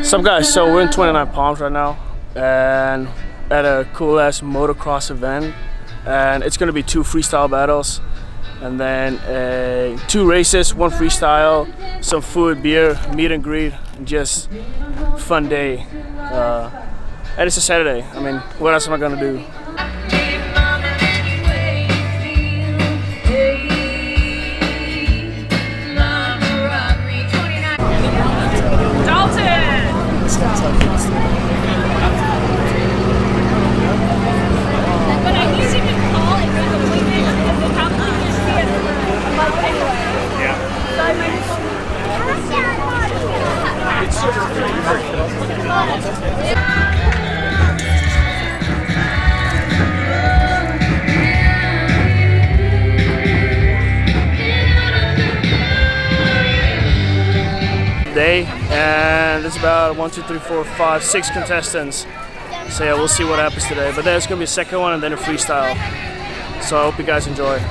What's up, guys? So we're in 29 Palms right now and at a cool ass motocross event, and it's gonna be 2 freestyle battles and then 2 races, 1 freestyle, some food, beer, meet and greet, and just fun day. And it's a Saturday. I mean, what else am I gonna do? Day, and it's about 1, 2, 3, 4, 5, 6 contestants. So yeah, we'll see what happens today. But there's gonna be a second one and then a freestyle. So I hope you guys enjoy.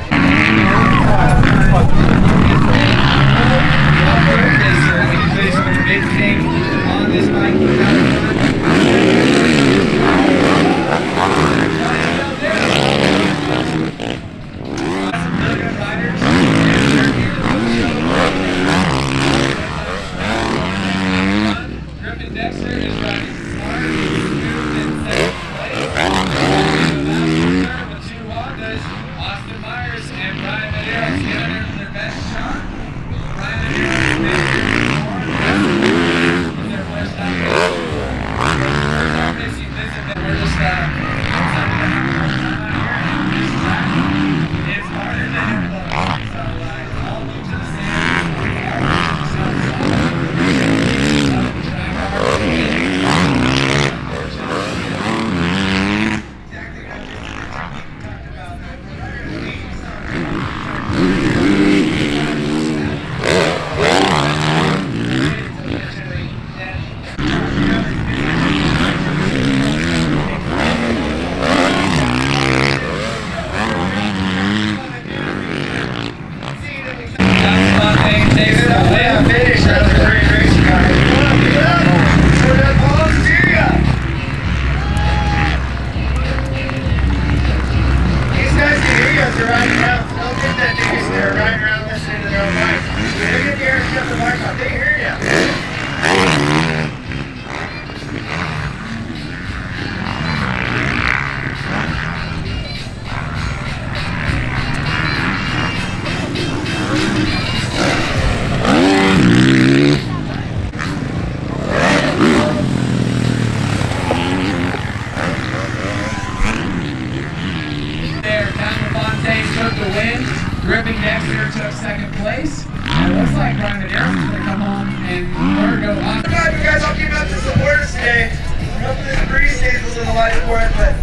Took second place. It looks like Brian is going to come home and go on. You guys all came out to support us today. Hopefully this breeze days was a little light for it, but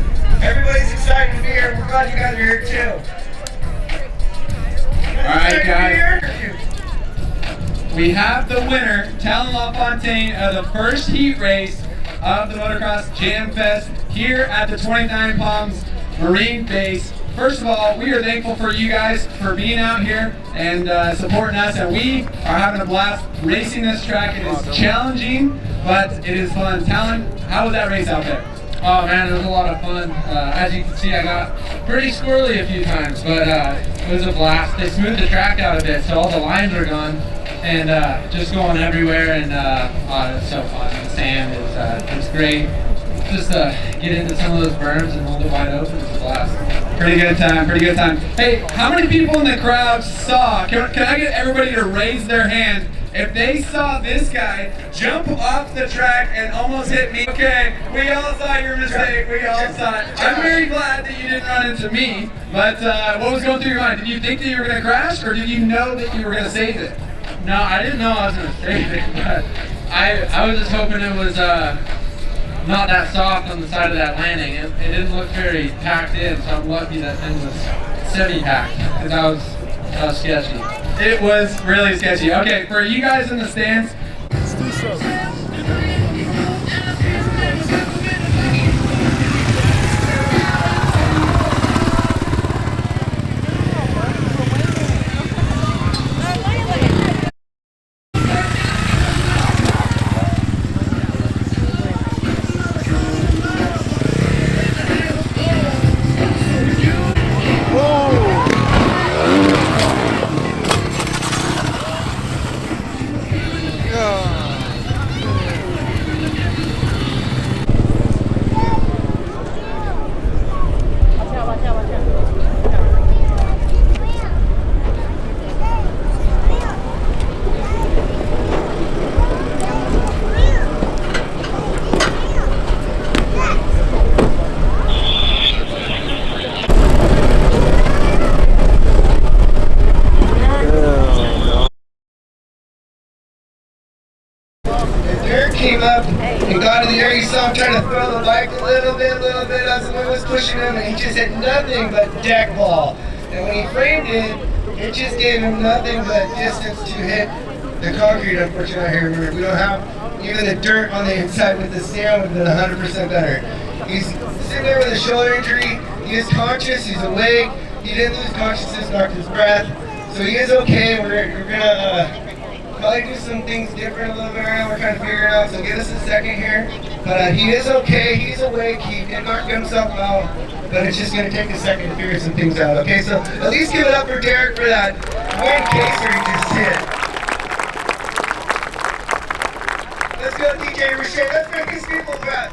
everybody's excited to be here. We're glad you guys are here too. Alright guys, we have the winner, Talon LaFontaine, of the first heat race of the Motocross Jam Fest here at the 29 Palms Marine Base. First of all, we are thankful for you guys for being out here and supporting us, and we are having a blast racing this track. It is challenging, but it is fun. Talon, how was that race out there? Oh man, it was a lot of fun. As you can see, I got pretty squirrely a few times, but it was a blast. They smoothed the track out a bit, so all the lines are gone, and just going everywhere, and it's so fun. The sand is great. Just get into some of those berms and hold it wide open. It's a blast. Pretty good time, pretty good time. Hey, how many people in the crowd saw, can I get everybody to raise their hand if they saw this guy jump off the track and almost hit me? Okay, we all saw your mistake, we all saw it. I'm very glad that you didn't run into me, but what was going through your mind? Did you think that you were going to crash, or did you know that you were going to save it? No, I didn't know I was going to save it, but I was just hoping it was not that soft on the side of that landing. It didn't look very packed in, so I'm lucky that thing was semi-packed, because that was sketchy. It was really sketchy. Okay, for you guys in the stands, Let's do so. Derek came up and got in the air. You saw him trying to throw the bike a little bit as the wind was pushing him, and he just hit nothing but deck ball. And when he framed it just gave him nothing but distance to hit the concrete. Unfortunately, here, remember, we don't have even the dirt on the inside. With the sand would have been 100% better. He's sitting there with a shoulder injury. He is conscious, he's awake. He didn't lose consciousness, knocked his breath. So he is okay. We're gonna probably do some things different a little bit right now. We're trying to figure it out, so give us a second here. But he is okay, he's awake, he did not get himself out, but it's just gonna take a second to figure some things out, okay? So at least give it up for Derek for that win caser he just hit. Let's go DJ Richard, let's make these people back.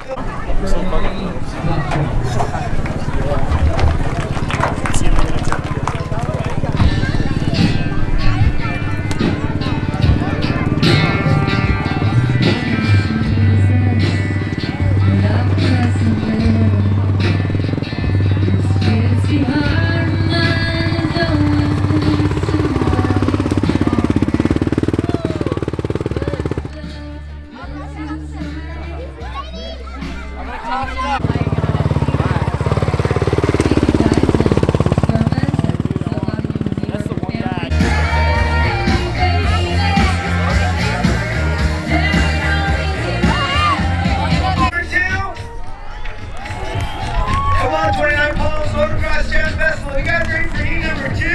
Motocross Jazz Festival. You guys ready for heat number 2?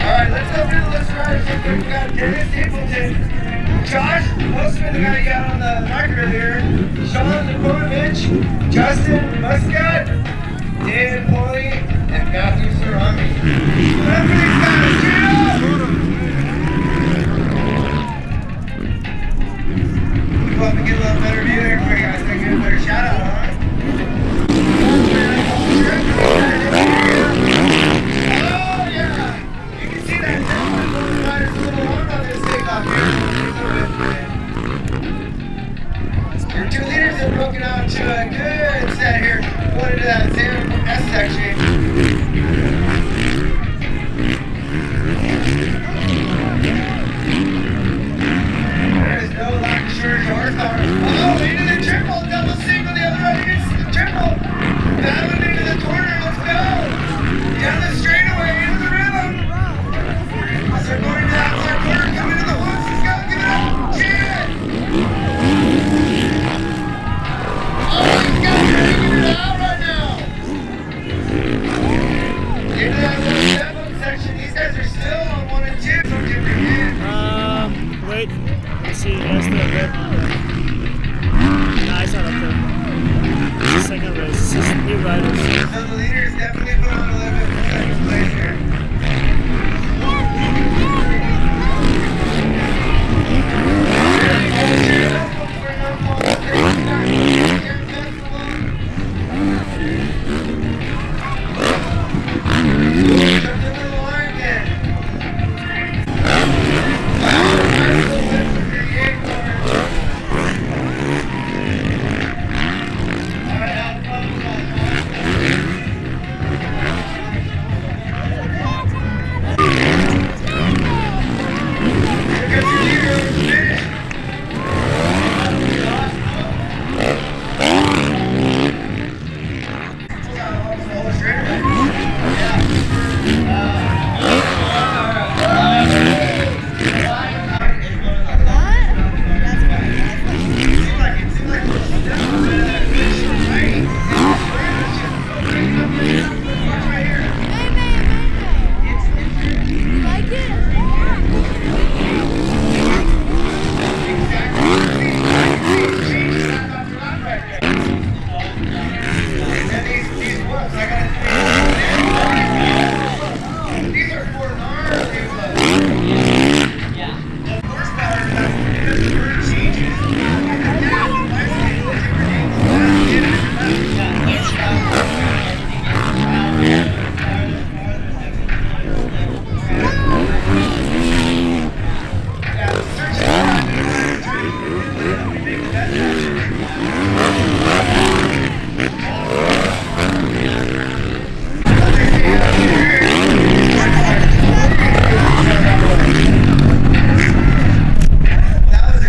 Alright, let's go through the list of riders. We got Dennis Stapleton, Josh Postman, the guy you got on the mic earlier, Sean Zakorovich, Justin Muscat, Dan Pauly, and Matthew Sarami. Let's go these guys, We'll have to get a little better view there for you guys. Get a better shout out, huh? Your 2 liters are broken out to a good set here. Going into that S section. There is no lack of shortage of horsepower. Oh, into the triple, double single, the other right into the triple. Battling into the corner, let's go. Down the straightaway, into the rhythm. As they're going to the outside corner, coming to the woods, let's go, give it up. Cheer! Out right now. Into that little step-up section. These guys are still on 1 and 2. So different hands. Wait. Let's see. That's the good. Nah, it's not up there. It's the second race. This is new riders. So the leaders definitely put on a little bit of second place here.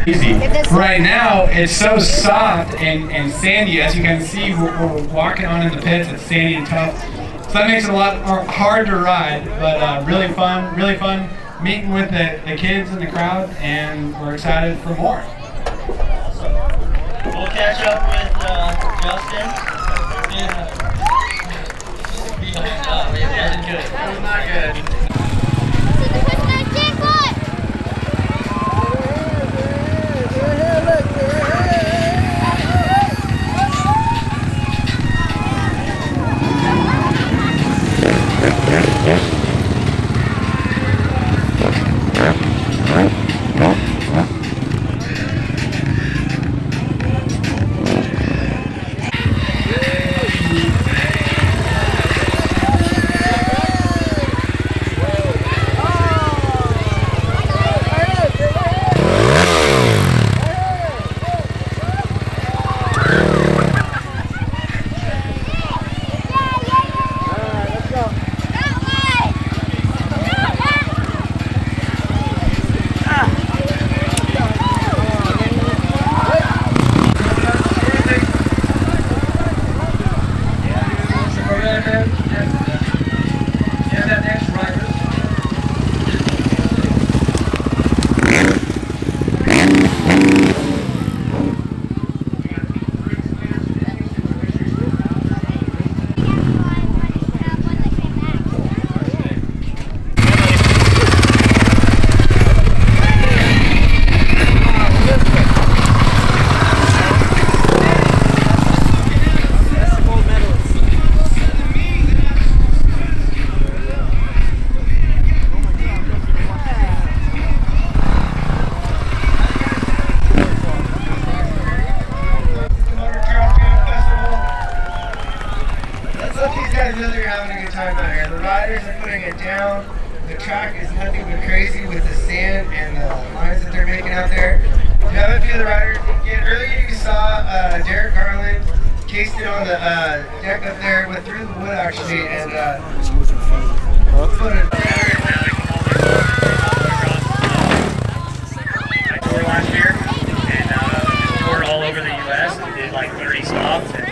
Easy. Right now, it's so soft and sandy. As you can see, we're walking on in the pits. It's sandy and tough. So that makes it a lot hard to ride, but really fun meeting with the kids in the crowd, and we're excited for more. We'll catch up with Justin. It wasn't good. It was not good. The riders are putting it down. The track is nothing but crazy with the sand and the lines that they're making out there. We have a few of the riders. Earlier you saw Derek Garland cased it on the deck up there, went through the wood actually, and last year, and toured all over the U.S. Did like 30 stops. And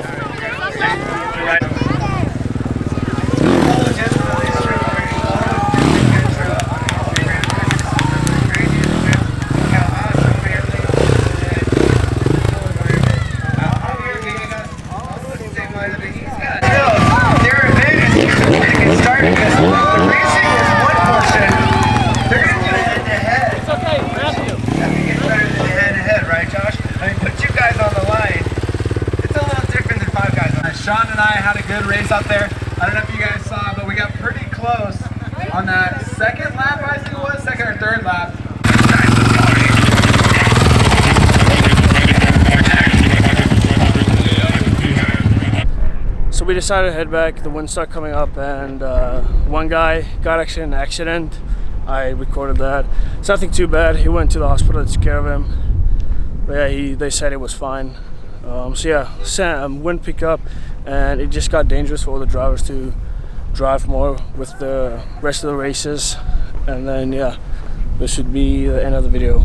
Sean and I had a good race out there. I don't know if you guys saw, but we got pretty close on that second lap, I think it was, second or third lap. So we decided to head back. The wind started coming up, and one guy got actually in an accident. I recorded that. It's nothing too bad. He went to the hospital to take care of him. But yeah, they said it was fine. So yeah, wind picked up, and it just got dangerous for all the drivers to drive more with the rest of the races. And then yeah, this should be the end of the video.